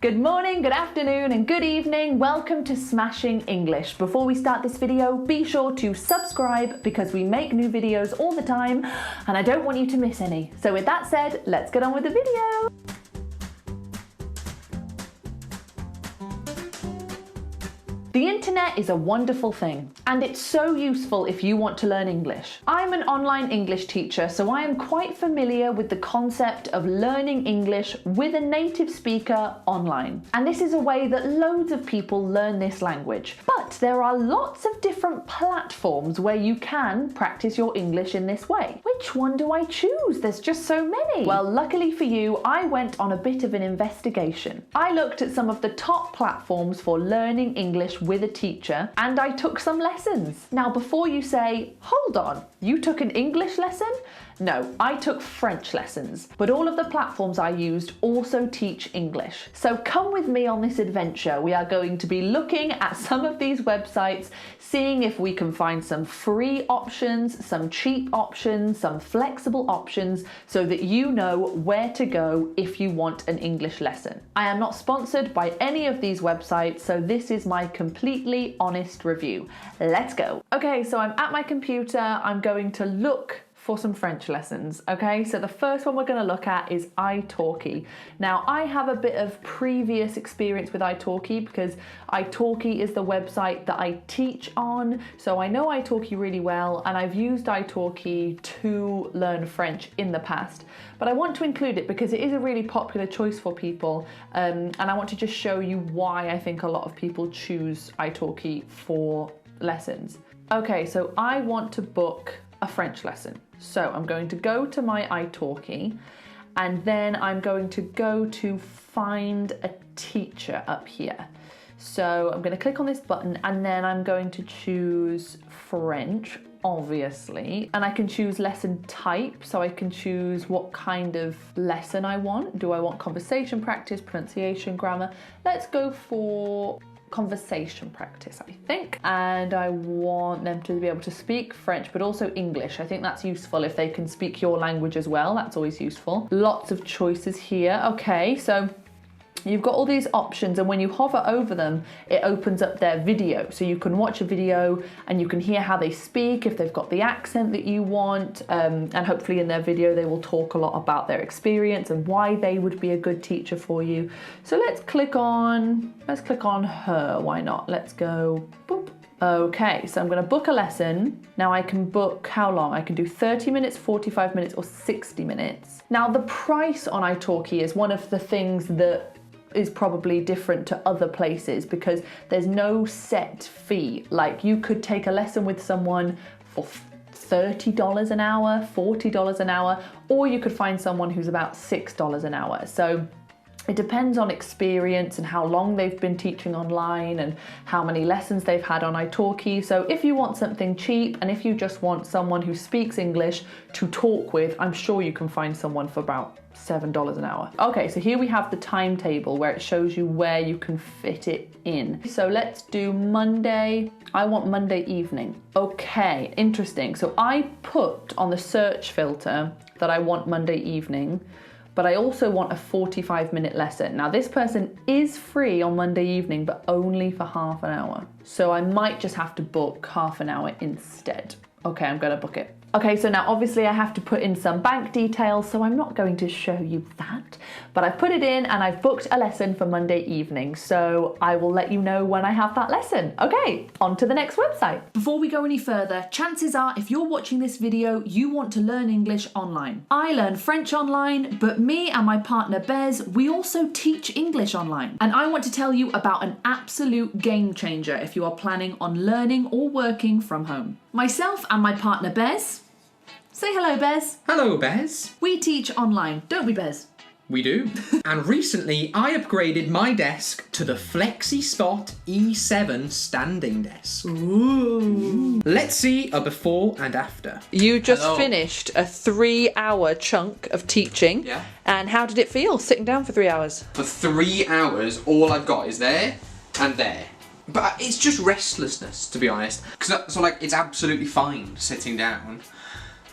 Good morning, good afternoon and good evening. Welcome to Smashing English. Before we start this video, be sure to subscribe because we make new videos all the time and I don't want you to miss any. So with that said, let's get on with the video. The internet is a wonderful thing, and it's so useful if you want to learn English. I'm an online English teacher, so I am quite familiar with the concept of learning English with a native speaker online. And this is a way that loads of people learn this language. But there are lots of different platforms where you can practice your English in this way. Which one do I choose? There's just so many. Well, luckily for you, I went on a bit of an investigation. I looked at some of the top platforms for learning English with a teacher, and I took some lessons. Now, before you say, hold on, you took an English lesson? No, I took French lessons, but all of the platforms I used also teach English. So come with me on this adventure. We are going to be looking at some of these websites, seeing if we can find some free options, some cheap options, some flexible options, so that you know where to go if you want an English lesson. I am not sponsored by any of these websites, so this is my completely honest review. Let's go. Okay, so I'm at my computer. I'm going to look for some French lessons. Okay, so the first one we're going to look at is iTalki. Now, I have a bit of previous experience with iTalki because iTalki is the website that I teach on, so I know iTalki really well, and I've used iTalki to learn French in the past. But I want to include it because it is a really popular choice for people, and I want to just show you why I think a lot of people choose iTalki for lessons. Okay, so I want to book a French lesson. So I'm going to go to my iTalki, and then I'm going to go to find a teacher up here. So I'm going to click on this button, and then I'm going to choose French, obviously, and I can choose lesson type, so I can choose what kind of lesson I want. Do I want conversation practice, pronunciation, grammar? Let's go for conversation practice, I think. And I want them to be able to speak French, but also English. I think that's useful if they can speak your language as well. That's always useful. Lots of choices here. Okay, so you've got all these options, and when you hover over them, it opens up their video. So you can watch a video and you can hear how they speak, if they've got the accent that you want, and hopefully in their video they will talk a lot about their experience and why they would be a good teacher for you. So let's click on her, why not? Let's go, boop. Okay, so I'm going to book a lesson. Now I can book how long? I can do 30 minutes, 45 minutes, or 60 minutes. Now the price on iTalki is one of the things that is probably different to other places because there's no set fee. Like, you could take a lesson with someone for $30 an hour, $40 an hour, or you could find someone who's about $6 an hour. So it depends on experience and how long they've been teaching online and how many lessons they've had on iTalki. So if you want something cheap and if you just want someone who speaks English to talk with, I'm sure you can find someone for about $7 an hour. Okay, so here we have the timetable where it shows you where you can fit it in. So let's do Monday. I want Monday evening. Okay, interesting. So I put on the search filter that I want Monday evening, but I also want a 45-minute lesson. Now this person is free on Monday evening, but only for half an hour. So I might just have to book half an hour instead. Okay, I'm gonna book it. Okay, so now obviously I have to put in some bank details, so I'm not going to show you that, but I've put it in and I've booked a lesson for Monday evening, so I will let you know when I have that lesson. Okay, on to the next website. Before we go any further, chances are if you're watching this video, you want to learn English online. I learn French online, but me and my partner Bez, we also teach English online. And I want to tell you about an absolute game changer if you are planning on learning or working from home. Myself and my partner Bez, say hello, Bez. Hello, Bez. We teach online, don't we, Bez? We do. And recently, I upgraded my desk to the Flexispot E7 standing desk. Ooh. Let's see a before and after. You just finished a 3-hour chunk of teaching. Yeah. And how did it feel sitting down for 3 hours? For 3 hours, all I've got is there and there. But it's just restlessness, to be honest. So like, it's absolutely fine sitting down.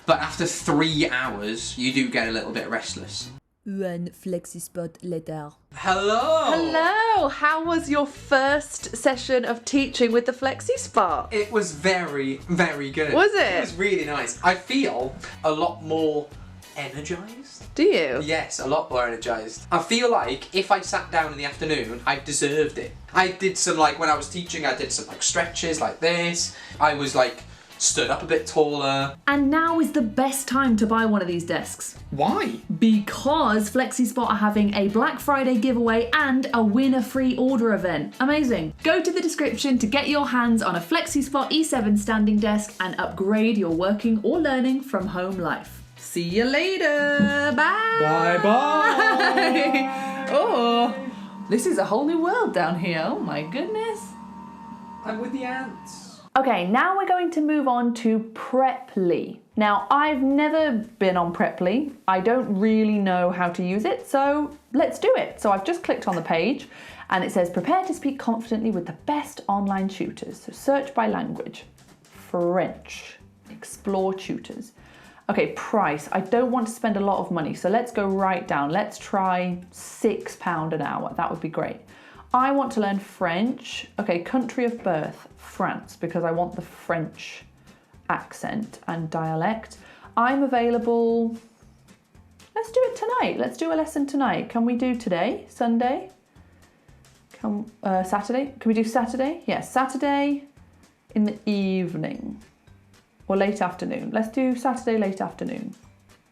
But after 3 hours, you do get a little bit restless. One Flexispot later. Hello! Hello! How was your first session of teaching with the Flexispot? It was very, very good. Was it? It was really nice. I feel a lot more energized. Do you? Yes, a lot more energized. I feel like if I sat down in the afternoon, I deserved it. I did some, like, when I was teaching, I did some, like, stretches like this. I was, like, stood up a bit taller. And now is the best time to buy one of these desks. Why? Because Flexispot are having a Black Friday giveaway and a winner free order event. Amazing. Go to the description to get your hands on a Flexispot E7 standing desk and upgrade your working or learning from home life. See you later. Bye. Bye-bye. Oh, this is a whole new world down here. Oh my goodness. I'm with the ants. Okay, now we're going to move on to Preply. Now, I've never been on Preply. I don't really know how to use it, so let's do it. So I've just clicked on the page and it says, prepare to speak confidently with the best online tutors. So search by language. French. Explore tutors. Okay, price. I don't want to spend a lot of money, so let's go right down. Let's try £6 an hour. That would be great. I want to learn French. Okay, country of birth, France, because I want the French accent and dialect. I'm available. Let's do it tonight. Let's do a lesson tonight. Can we do today, Sunday? Saturday? Can we do Saturday? Yes, Saturday in the evening or late afternoon. Let's do Saturday late afternoon.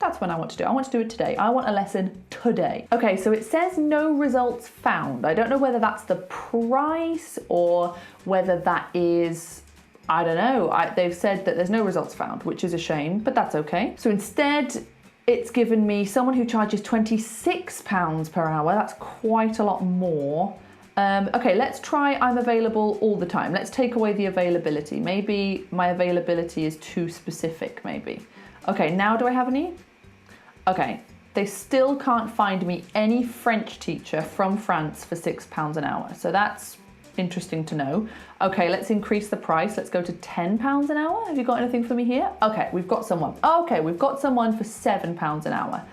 That's when I want to do it. I want to do it today. I want a lesson today. Okay, so it says no results found. I don't know whether that's the price or whether that is, I don't know. They've said that there's no results found, which is a shame, but that's okay. So instead, it's given me someone who charges £26 per hour. That's quite a lot more. Okay, let's try I'm available all the time. Let's take away the availability. Maybe my availability is too specific, maybe. Okay, now do I have any? Okay, they still can't find me any French teacher from France for £6 an hour. So that's interesting to know. Okay, let's increase the price. Let's go to £10 an hour. Have you got anything for me here? Okay, we've got someone. Okay, we've got someone for £7 an hour.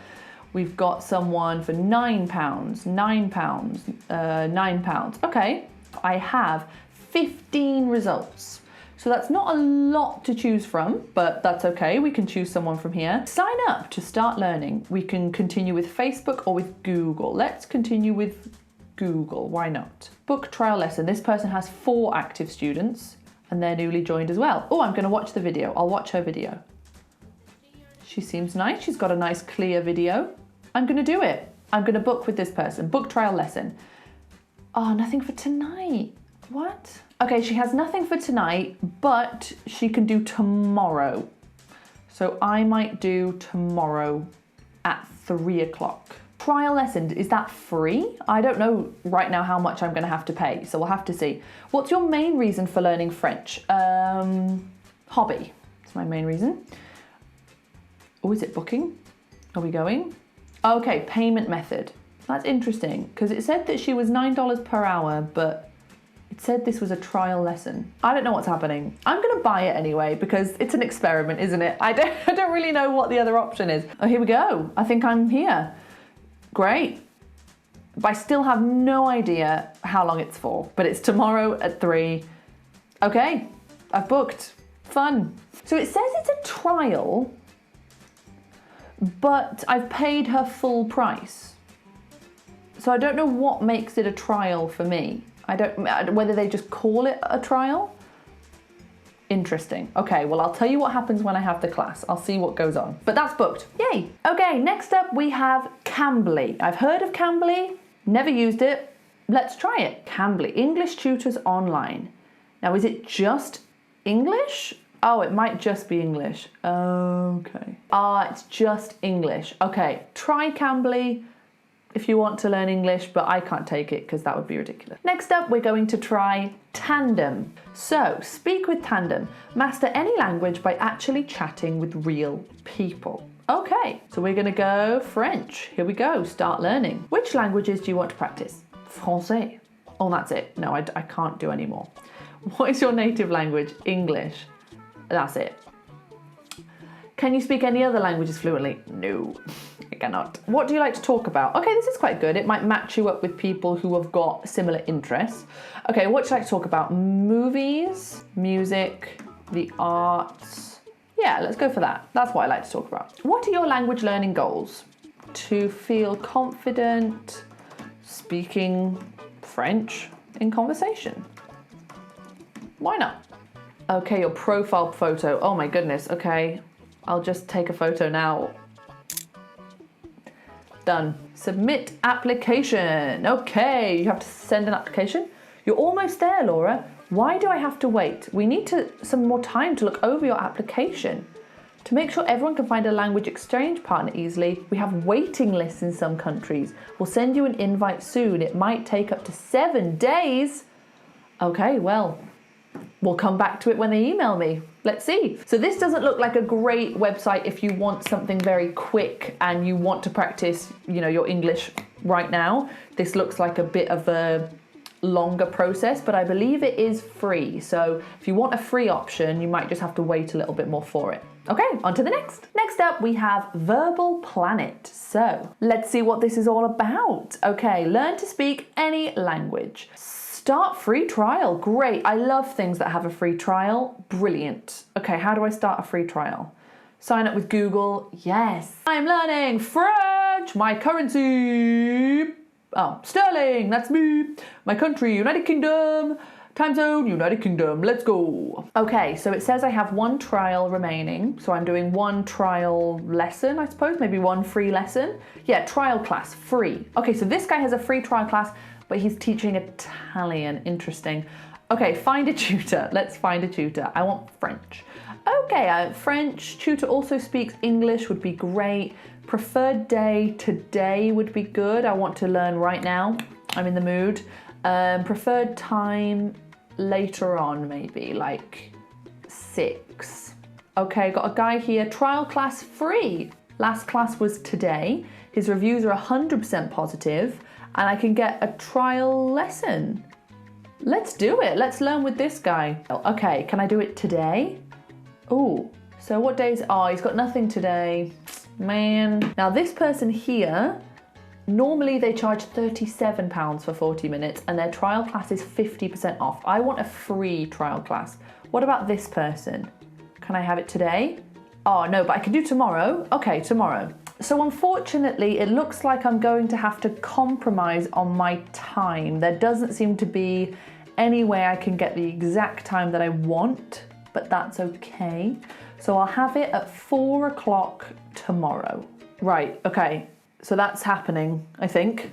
We've got someone for £9, £9. Okay, I have 15 results. So that's not a lot to choose from, but that's okay. We can choose someone from here. Sign up to start learning. We can continue with Facebook or with Google. Let's continue with Google. Why not? Book trial lesson. This person has 4 active students and they're newly joined as well. Oh, I'm going to watch the video. I'll watch her video. She seems nice. She's got a nice clear video. I'm going to do it. I'm going to book with this person. Book trial lesson. Oh, nothing for tonight. What? Okay, she has nothing for tonight, but she can do tomorrow. So I might do tomorrow at 3 o'clock. Trial lesson, is that free? I don't know right now how much I'm going to have to pay, so we'll have to see. What's your main reason for learning French? Hobby. That's my main reason. Oh, is it booking? Are we going? Okay, payment method. That's interesting, because it said that she was $9 per hour, but it said this was a trial lesson. I don't know what's happening. I'm gonna buy it anyway because it's an experiment, isn't it? I don't really know what the other option is. Oh, here we go. I think I'm here. Great. But I still have no idea how long it's for, but it's tomorrow at 3. Okay, I've booked. Fun. So it says it's a trial, but I've paid her full price. So I don't know what makes it a trial for me. Whether they just call it a trial. Interesting. Okay, well, I'll tell you what happens when I have the class. I'll see what goes on. But that's booked. Yay. Okay, next up we have CAMBLY. I've heard of CAMBLY, never used it. Let's try it. CAMBLY, English Tutors Online. Now, is it just English? Oh, it might just be English. Okay. It's just English. Okay, try CAMBLY if you want to learn English, but I can't take it because that would be ridiculous. Next up, we're going to try TANDEM. So, speak with TANDEM. Master any language by actually chatting with real people. Okay, so we're gonna go French. Here we go, start learning. Which languages do you want to practice? Français. Oh, that's it. No, I can't do any more. What is your native language? English. That's it. Can you speak any other languages fluently? No, I cannot. What do you like to talk about? Okay, this is quite good. It might match you up with people who have got similar interests. Okay, what do you like to talk about? Movies, music, the arts. Yeah, let's go for that. That's what I like to talk about. What are your language learning goals? To feel confident speaking French in conversation. Why not? Okay, your profile photo. Oh my goodness, okay. I'll just take a photo now. Done. Submit application. Okay, you have to send an application. You're almost there, Laura. Why do I have to wait? We need some more time to look over your application. To make sure everyone can find a language exchange partner easily, we have waiting lists in some countries. We'll send you an invite soon. It might take up to 7 days. Okay, well, we'll come back to it when they email me. Let's see. So this doesn't look like a great website if you want something very quick and you want to practice, your English right now. This looks like a bit of a longer process, but I believe it is free. So if you want a free option, you might just have to wait a little bit more for it. Okay, on to the next. Next up, we have Verbal Planet. So let's see what this is all about. Okay, learn to speak any language. Start free trial. Great. I love things that have a free trial. Brilliant. Okay, how do I start a free trial? Sign up with Google. Yes. I'm learning French. My currency. Oh, sterling. That's me. My country, United Kingdom. Time zone, United Kingdom. Let's go. Okay, so it says I have 1 trial remaining. So I'm doing 1 trial lesson, I suppose. Maybe 1 free lesson. Yeah, trial class, free. Okay, so this guy has a free trial class, but he's teaching Italian. Interesting. Okay, find a tutor. Let's find a tutor. I want French. Okay, French. Tutor also speaks English, would be great. Preferred day, today would be good. I want to learn right now. I'm in the mood. Preferred time, later on maybe, like 6. Okay, got a guy here. Trial class free. Last class was today. His reviews are 100% positive. And I can get a trial lesson. Let's do it. Let's learn with this guy. Okay, can I do it today? Oh, so what days? Oh, he's got nothing today. Man. Now this person here, normally they charge £37 for 40 minutes and their trial class is 50% off. I want a free trial class. What about this person? Can I have it today? Oh no, but I can do tomorrow. Okay, tomorrow. So unfortunately, it looks like I'm going to have to compromise on my time. There doesn't seem to be any way I can get the exact time that I want, but that's okay. So I'll have it at 4 o'clock tomorrow. Right, okay, so that's happening, I think.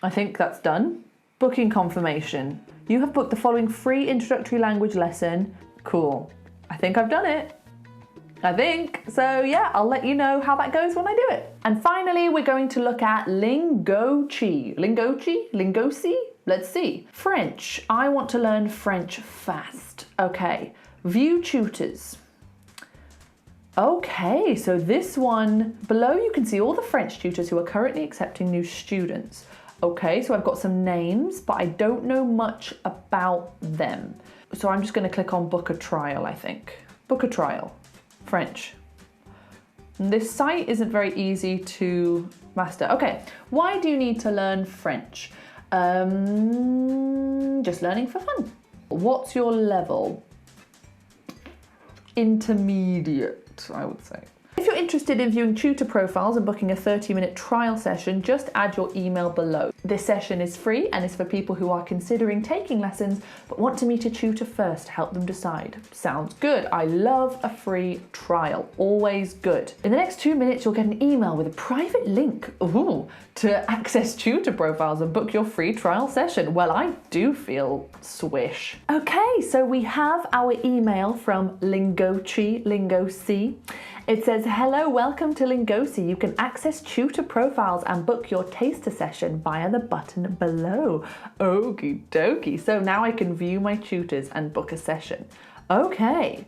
I think that's done. Booking confirmation. You have booked the following free introductory language lesson. Cool. I think I've done it. I think. So yeah, I'll let you know how that goes when I do it. And finally, we're going to look at LINGOCI. LINGOCI? LINGOCI? Let's see. French. I want to learn French fast. Okay. View tutors. Okay, so this one, below you can see all the French tutors who are currently accepting new students. Okay, so I've got some names, but I don't know much about them. So I'm just going to click on book a trial, I think. Book a trial. French. This site isn't very easy to master. Okay, why do you need to learn French? Just learning for fun. What's your level? Intermediate, I would say. If you're interested in viewing tutor profiles and booking a 30-minute trial session, just add your email below. This session is free and is for people who are considering taking lessons but want to meet a tutor first to help them decide. Sounds good. I love a free trial. Always good. In the next 2 minutes, you'll get an email with a private link to access tutor profiles and book your free trial session. Well, I do feel swish. Okay, so we have our email from LINGOCI. It says, hello, welcome to LINGOCI. You can access tutor profiles and book your taster session via the button below. Okie dokie. So now I can view my tutors and book a session. Okay,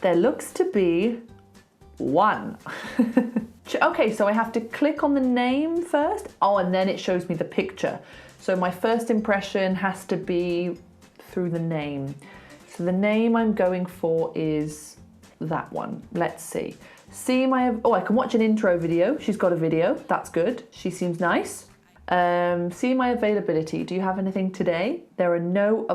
there looks to be 1. Okay, so I have to click on the name first. Oh, and then it shows me the picture. So my first impression has to be through the name. So the name I'm going for is that one. Let's see. See my, oh, I can watch an intro video. She's got a video, that's good. She seems nice. See my availability. Do you have anything today? There are no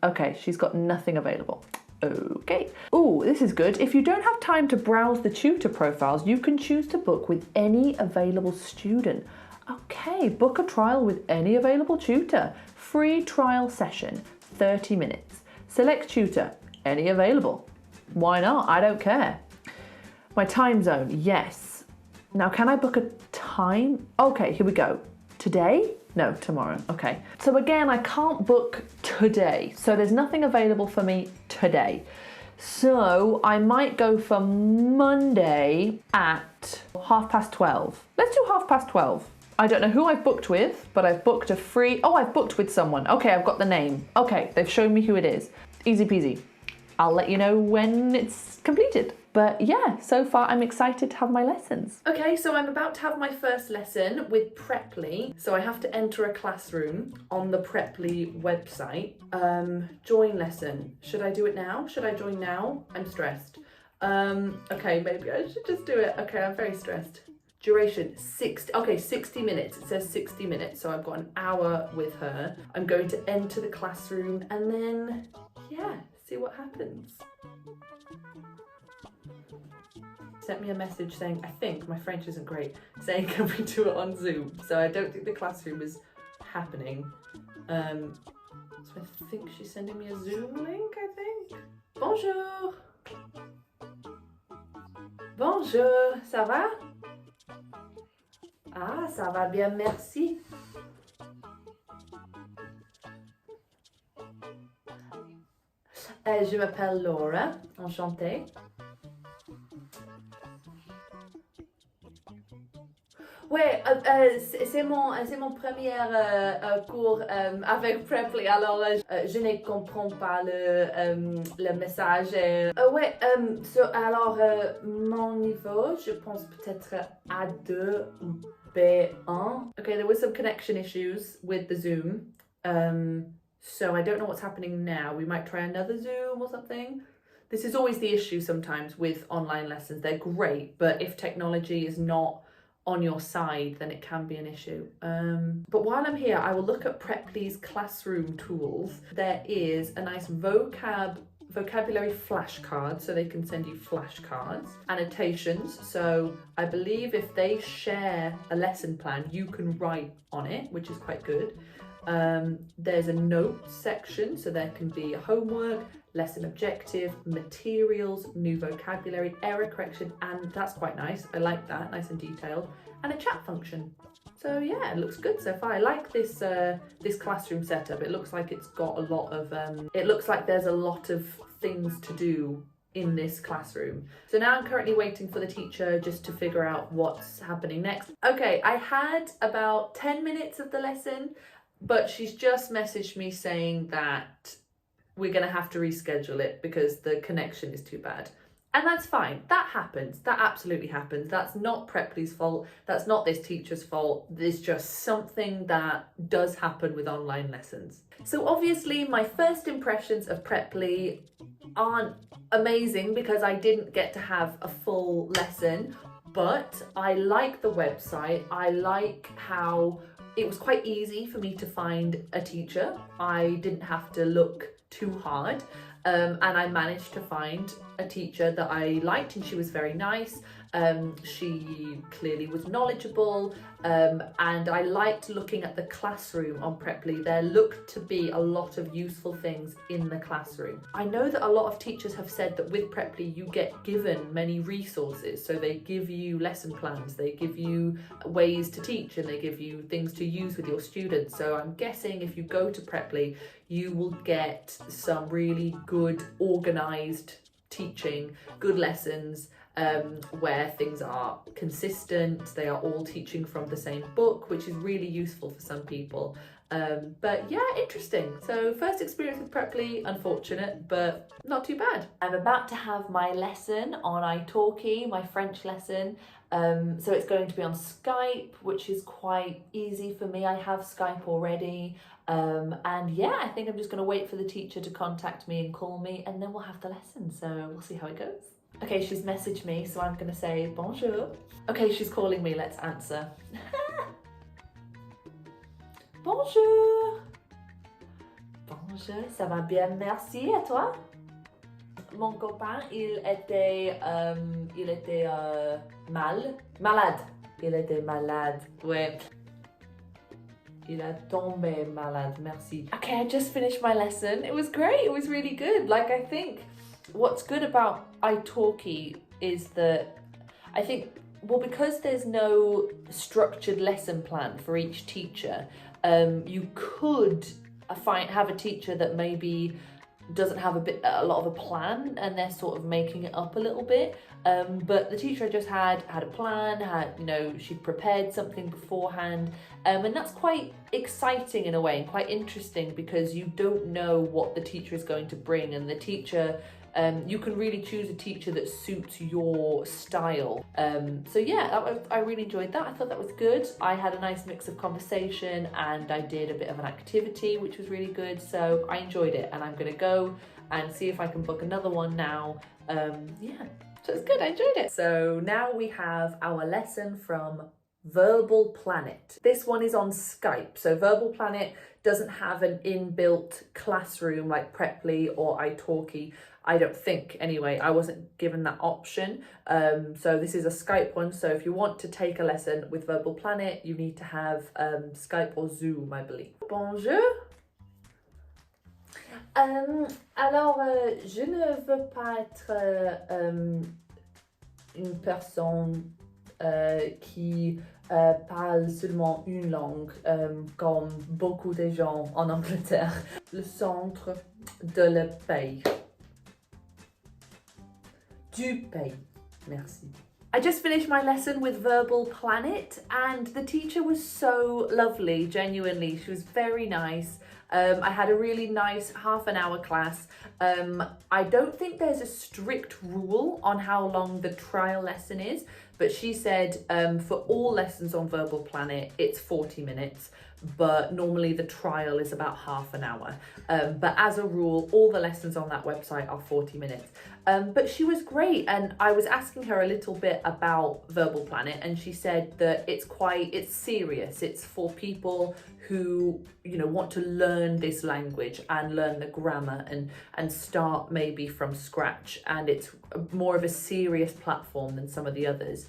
okay, she's got nothing available. Okay. Oh, this is good. If you don't have time to browse the tutor profiles, you can choose to book with any available student. Okay, book a trial with any available tutor. Free trial session, 30 minutes. Select tutor, any available. Why not? I don't care. My time zone, yes. Now, can I book a time? Okay, here we go. Today? No, tomorrow. Okay. So again, I can't book today. So there's nothing available for me today. So I might go for Monday at 12:30. Let's do 12:30. I don't know who I've booked with, but I've booked a free, oh, I've booked with someone. Okay, I've got the name. Okay, they've shown me who it is. Easy peasy. I'll let you know when it's completed. But yeah, so far I'm excited to have my lessons. Okay, so I'm about to have my first lesson with Preply. So I have to enter a classroom on the Preply website. Join lesson. Should I do it now? Should I join now? I'm stressed. Okay, maybe I should just do it. Okay, I'm very stressed. Duration, 60 minutes. It says 60 minutes, so I've got an hour with her. I'm going to enter the classroom and then, yeah, see what happens. Sent me a message saying, I think, my French isn't great, saying can we do it on Zoom? So I don't think the classroom is happening. So I think she's sending me a Zoom link, I think. Bonjour. Bonjour, ça va? Ah, ça va bien, merci. Je m'appelle Laura, enchantée. Ouais, c'est mon premier cours avec Preply, alors je ne comprends pas le message. Alors mon niveau, je pense peut-être A2 ou B1. Okay, there were some connection issues with the Zoom, so I don't know what's happening now. We might try another Zoom or something. This is always the issue sometimes with online lessons. They're great, but if technology is not on your side, then it can be an issue. But while I'm here, I will look at Preply's classroom tools. There is a nice vocabulary flashcard, so they can send you flashcards. Annotations, so I believe if they share a lesson plan, you can write on it, which is quite good. There's a notes section, so there can be homework, lesson objective, materials, new vocabulary, error correction, and that's quite nice. I like that, nice and detailed. And a chat function. So yeah, it looks good so far. I like this this classroom setup. It looks like it's got a lot of, it looks like there's a lot of things to do in this classroom. So now I'm currently waiting for the teacher just to figure out what's happening next. Okay, I had about 10 minutes of the lesson, but she's just messaged me saying that we're gonna have to reschedule it because the connection is too bad. And that's fine, that happens, that absolutely happens. That's not Preply's fault, that's not this teacher's fault, there's just something that does happen with online lessons. So obviously my first impressions of Preply aren't amazing because I didn't get to have a full lesson, but I like the website, I like how it was quite easy for me to find a teacher. I didn't have to look too hard, and I managed to find a teacher that I liked, and she was very nice. She clearly was knowledgeable, and I liked looking at the classroom on Preply. There looked to be a lot of useful things in the classroom. I know that a lot of teachers have said that with Preply you get given many resources, so they give you lesson plans, they give you ways to teach, and they give you things to use with your students. So I'm guessing if you go to Preply you will get some really good organised teaching, good lessons, where things are consistent, they are all teaching from the same book, which is really useful for some people. But yeah, interesting. So first experience with Preply, unfortunate, but not too bad. I'm about to have my lesson on iTalki, my French lesson. So it's going to be on Skype, which is quite easy for me. I have Skype already. And yeah, I think I'm just going to wait for the teacher to contact me and call me, and then we'll have the lesson. So we'll see how it goes. Okay, she's messaged me, so I'm gonna say bonjour. Okay, she's calling me, let's answer. Bonjour. Bonjour, ça va bien, merci, et toi? Mon copain, il était malade. Il était malade, ouais. Il a tombé malade, merci. Okay, I just finished my lesson. It was great, it was really good. Like, I think what's good about iTalki is that I think, well, because there's no structured lesson plan for each teacher, you could have a teacher that maybe doesn't have a lot of a plan and they're sort of making it up a little bit. But the teacher I just had a plan, she'd prepared something beforehand. And that's quite exciting in a way and quite interesting because you don't know what the teacher is going to bring, and the teacher, you can really choose a teacher that suits your style. So yeah, I really enjoyed that. I thought that was good. I had a nice mix of conversation and I did a bit of an activity, which was really good. So I enjoyed it and I'm gonna go and see if I can book another one now. Yeah, so it's good, I enjoyed it. So now we have our lesson from Verbal Planet. This one is on Skype. So Verbal Planet doesn't have an inbuilt classroom like Preply or iTalki. I don't think, anyway. I wasn't given that option. So this is a Skype one. So if you want to take a lesson with Verbal Planet, you need to have Skype or Zoom, I believe. Bonjour. Alors, je ne veux pas être une personne qui parle seulement une langue, comme beaucoup de gens en Angleterre. Le centre de le pays. Du pays. Merci. I just finished my lesson with Verbal Planet and the teacher was so lovely, genuinely. She was very nice. I had a really nice half an hour class. I don't think there's a strict rule on how long the trial lesson is, but she said for all lessons on Verbal Planet, it's 40 minutes, but normally the trial is about half an hour. But as a rule, all the lessons on that website are 40 minutes. But she was great, and I was asking her a little bit about Verbal Planet, and she said that it's serious. It's for people who, want to learn this language and learn the grammar and start maybe from scratch. And it's more of a serious platform than some of the others.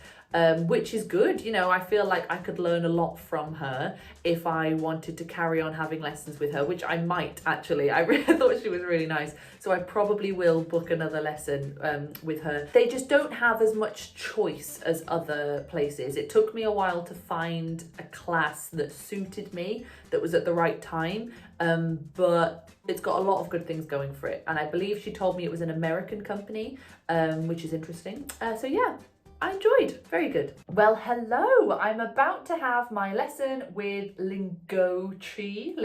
Which is good. I feel like I could learn a lot from her if I wanted to carry on having lessons with her, which I might actually. I really thought she was really nice. So I probably will book another lesson with her. They just don't have as much choice as other places. It took me a while to find a class that suited me, that was at the right time. But it's got a lot of good things going for it. And I believe she told me it was an American company, which is interesting. So yeah. I enjoyed, very good. Well, hello, I'm about to have my lesson with LINGOCI,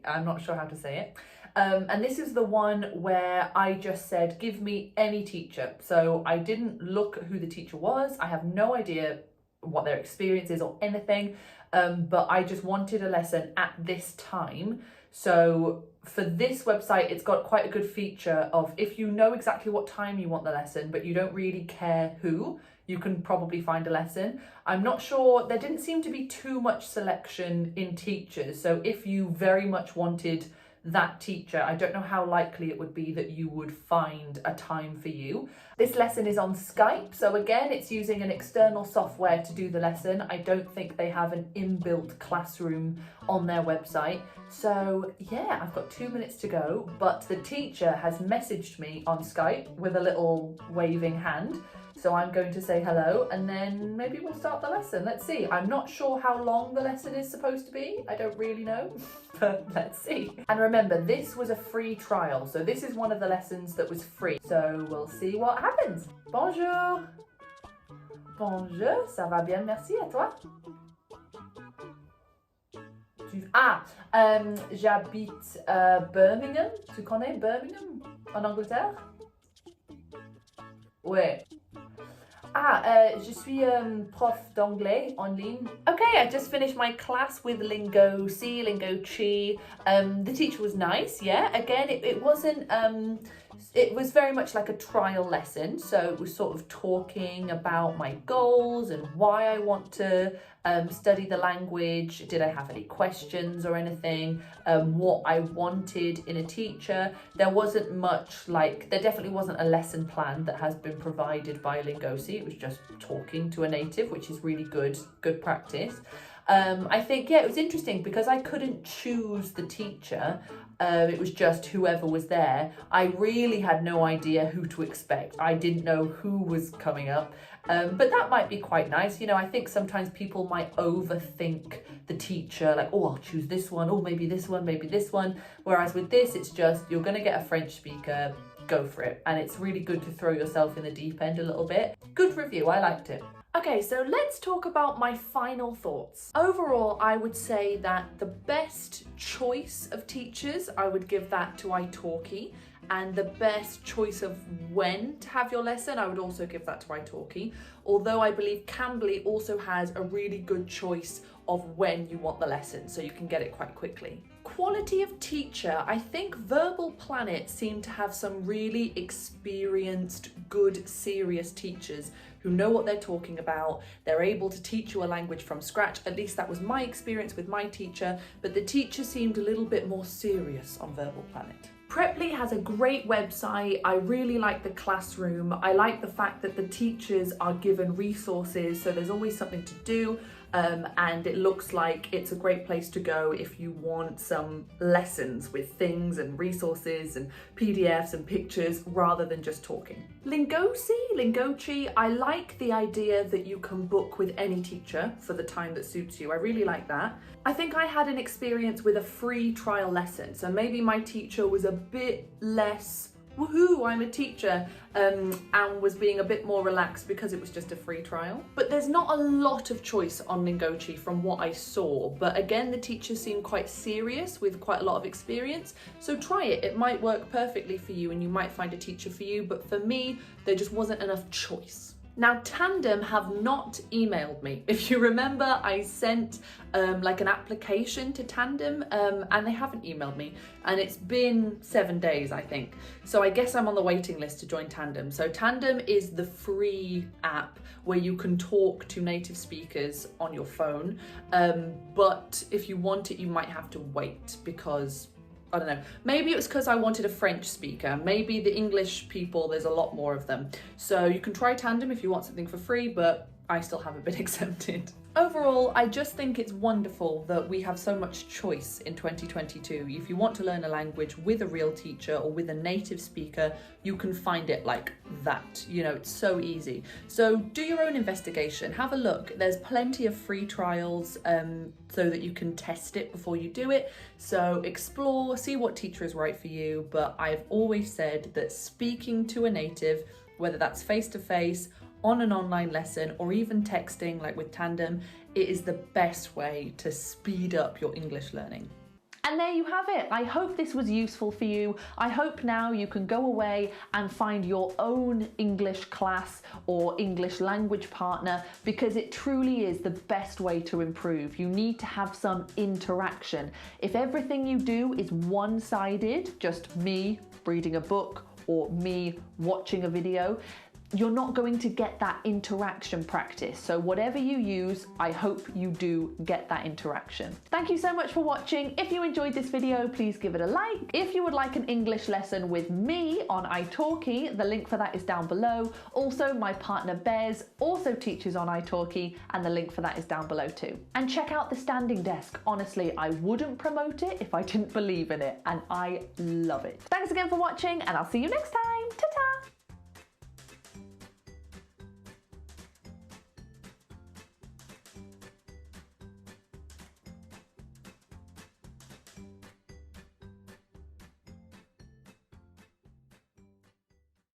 I'm not sure how to say it. And this is the one where I just said, give me any teacher. So I didn't look at who the teacher was. I have no idea what their experience is or anything, but I just wanted a lesson at this time. So for this website, it's got quite a good feature of if you know exactly what time you want the lesson, but you don't really care who, you can probably find a lesson. I'm not sure, there didn't seem to be too much selection in teachers. So if you very much wanted that teacher, I don't know how likely it would be that you would find a time for you. This lesson is on Skype, so again, it's using an external software to do the lesson. I don't think they have an inbuilt classroom on their website. So yeah, I've got 2 minutes to go, but the teacher has messaged me on Skype with a little waving hand. So I'm going to say hello and then maybe we'll start the lesson. Let's see. I'm not sure how long the lesson is supposed to be. I don't really know, but let's see. And remember, this was a free trial. So this is one of the lessons that was free. So we'll see what happens. Bonjour. Bonjour, ça va bien, merci, et toi? J'habite Birmingham. Tu connais Birmingham en Angleterre? Ouais. Je suis prof d'anglais en ligne. Okay, I just finished my class with LINGOCI. The teacher was nice, yeah. Again, it wasn't It was very much like a trial lesson, so it was sort of talking about my goals and why I want to study the language. Did I have any questions or anything? What I wanted in a teacher. There wasn't much there definitely wasn't a lesson plan that has been provided by LINGOCI. It was just talking to a native, which is really good practice. I think, yeah, it was interesting because I couldn't choose the teacher. It was just whoever was there. I really had no idea who to expect. I didn't know who was coming up. But that might be quite nice. You know, I think sometimes people might overthink the teacher, like, oh, I'll choose this one, oh, maybe this one, maybe this one. Whereas with this, it's just, you're going to get a French speaker, go for it. And it's really good to throw yourself in the deep end a little bit. Good review, I liked it. Okay, so let's talk about my final thoughts. Overall, I would say that the best choice of teachers, I would give that to iTalki. And the best choice of when to have your lesson, I would also give that to iTalki. Although I believe CAMBLY also has a really good choice of when you want the lesson, so you can get it quite quickly. Quality of teacher, I think Verbal Planet seemed to have some really experienced, good, serious teachers who know what they're talking about. They're able to teach you a language from scratch. At least that was my experience with my teacher, but the teacher seemed a little bit more serious on Verbal Planet. Preply has a great website. I really like the classroom. I like the fact that the teachers are given resources, so there's always something to do. And it looks like it's a great place to go if you want some lessons with things and resources and PDFs and pictures rather than just talking. Lingoci, I like the idea that you can book with any teacher for the time that suits you. I really like that. I think I had an experience with a free trial lesson, so maybe my teacher was a bit less woohoo, I'm a teacher, and was being a bit more relaxed because it was just a free trial. But there's not a lot of choice on Lingoci from what I saw, but again, the teachers seem quite serious with quite a lot of experience, so try it. It might work perfectly for you and you might find a teacher for you, but for me, there just wasn't enough choice. Now, Tandem have not emailed me. If you remember, I sent like an application to Tandem and they haven't emailed me. And it's been 7 days, I think. So I guess I'm on the waiting list to join Tandem. So Tandem is the free app where you can talk to native speakers on your phone. But if you want it, you might have to wait because I don't know, maybe it was because I wanted a French speaker. Maybe the English people, there's a lot more of them. So you can try Tandem if you want something for free, but I still haven't been accepted. Overall, I just think it's wonderful that we have so much choice in 2022. If you want to learn a language with a real teacher or with a native speaker, you can find it like that. You know, it's so easy. So do your own investigation, have a look. There's plenty of free trials so that you can test it before you do it. So explore, see what teacher is right for you. But I've always said that speaking to a native, whether that's face-to-face, on an online lesson, or even texting like with Tandem, it is the best way to speed up your English learning. And there you have it. I hope this was useful for you. I hope now you can go away and find your own English class or English language partner, because it truly is the best way to improve. You need to have some interaction. If everything you do is one-sided, just me reading a book or me watching a video, you're not going to get that interaction practice. So whatever you use, I hope you do get that interaction. Thank you so much for watching. If you enjoyed this video, please give it a like. If you would like an English lesson with me on iTalki, the link for that is down below. Also, my partner Bez also teaches on iTalki, and the link for that is down below too. And check out the standing desk. Honestly, I wouldn't promote it if I didn't believe in it, and I love it. Thanks again for watching, and I'll see you next time.